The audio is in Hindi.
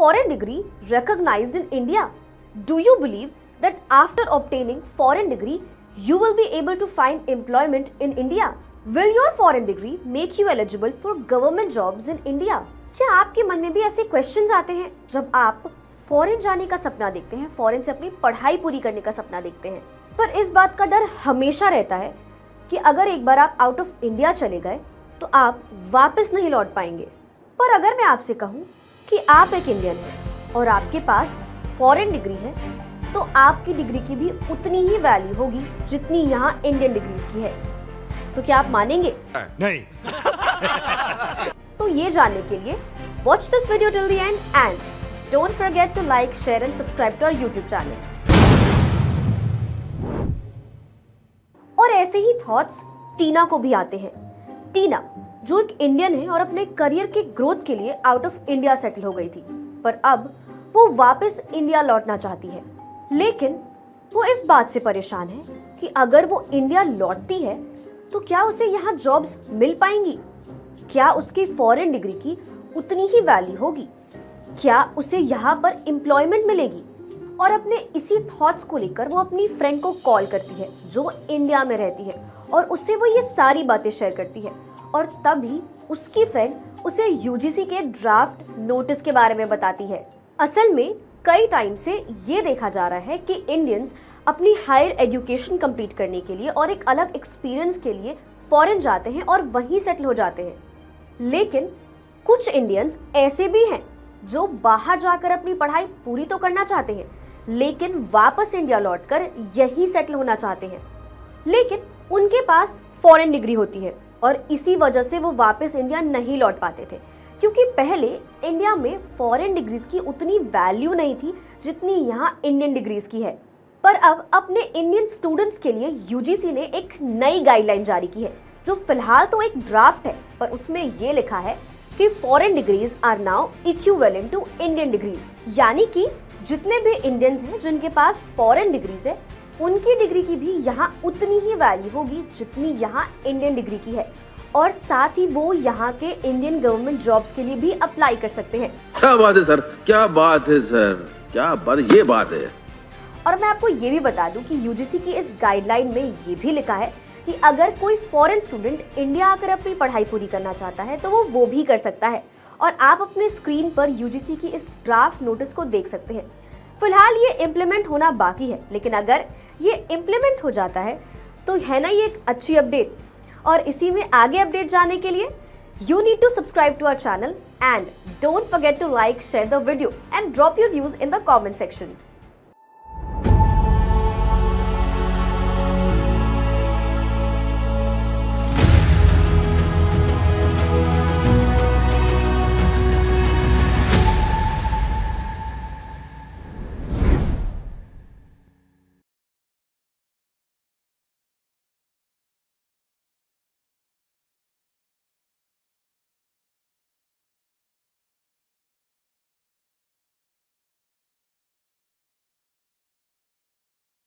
foreign degree recognized in India? Do you believe that after obtaining foreign degree, you will be able to find employment in India? Will your foreign degree make you eligible for government jobs in India? क्या आपके मन में भी ऐसे क्वेश्चंस आते हैं जब आप फॉरेन जाने का सपना देखते हैं, फॉरेन से अपनी पढ़ाई पूरी करने का सपना देखते हैं? पर इस बात का डर हमेशा रहता है कि अगर एक बार आप आउट ऑफ इंडिया चले गए तो आप वापस नहीं लौट पाएंगे। पर अगर मैं आपसे कहूँ कि आप एक इंडियन हैं और आपके पास फॉरेन डिग्री है, तो आपकी डिग्री की भी उतनी ही वैल्यू होगी जितनी यहाँ इंडियन डिग्रीज की है। तो क्या आप मानेंगे? नहीं। तो ये जानने के लिए watch this video till the end and don't forget to like, share and subscribe to our YouTube channel. और ऐसे ही थॉट्स टीना को भी आते हैं। टीना जो एक इंडियन है और अपने करियर के ग्रोथ के लिए आउट ऑफ इंडिया सेटल हो गई थी, पर अब वो वापस इंडिया लौटना चाहती है। लेकिन वो इस बात से परेशान है कि अगर वो इंडिया लौटती है तो क्या उसे यहाँ जॉब्स मिल पाएंगी? क्या उसकी फॉरेन डिग्री की उतनी ही वैल्यू होगी? क्या उसे यहाँ पर एम्प्लॉयमेंट मिलेगी? और अपने इसी थॉट्स को लेकर वो अपनी फ्रेंड को कॉल करती है जो इंडिया में रहती है और उससे वो ये सारी बातें शेयर करती है। और तभी उसकी फ्रेंड उसे यूजीसी के ड्राफ्ट नोटिस के बारे में बताती है। असल में कई टाइम से ये देखा जा रहा है कि इंडियंस अपनी हायर एजुकेशन कंप्लीट करने के लिए और एक अलग एक्सपीरियंस के लिए फॉरेन जाते हैं और वहीं सेटल हो जाते हैं। लेकिन कुछ इंडियंस ऐसे भी हैं जो बाहर जाकर अपनी पढ़ाई पूरी तो करना चाहते हैं, लेकिन वापस इंडिया लौटकर यहीं सेटल होना चाहते हैं। लेकिन उनके पास फॉरेन डिग्री होती है और इसी वजह से वो वापस इंडिया नहीं लौट पाते थे, क्योंकि पहले इंडिया में फॉरेन डिग्रीज की उतनी वैल्यू नहीं थी जितनी यहाँ इंडियन डिग्रीज की है। पर अब अपने इंडियन स्टूडेंट्स के लिए यूजीसी ने एक नई गाइडलाइन जारी की है, जो फिलहाल तो एक ड्राफ्ट है, पर उसमें ये लिखा है कि foreign degrees are now equivalent to Indian degrees. यानी कि जितने भी इंडियंस हैं जिनके पास फॉरेन डिग्रीज है, उनकी डिग्री की भी यहाँ उतनी ही वैल्यू होगी जितनी यहाँ इंडियन डिग्री की है। और साथ ही वो यहाँ के इंडियन गवर्नमेंट जॉब्स के लिए भी अप्लाई कर सकते हैं। क्या बात है सर, क्या बात है सर, क्या बात, ये बात है। और मैं आपको ये भी बता दूं कि यूजीसी की इस गाइडलाइन में ये भी लिखा है कि अगर कोई फॉरेन स्टूडेंट इंडिया आकर अपनी पढ़ाई पूरी करना चाहता है तो वो भी कर सकता है। और आप अपने स्क्रीन पर यूजीसी की इस ड्राफ्ट नोटिस को देख सकते हैं। फिलहाल ये इम्प्लीमेंट होना बाकी है, लेकिन अगर ये इम्प्लीमेंट हो जाता है तो है ना ये एक अच्छी अपडेट। और इसी में आगे अपडेट जानने के लिए you need to subscribe to our channel and don't forget to like, share the video and drop your views in the comment section.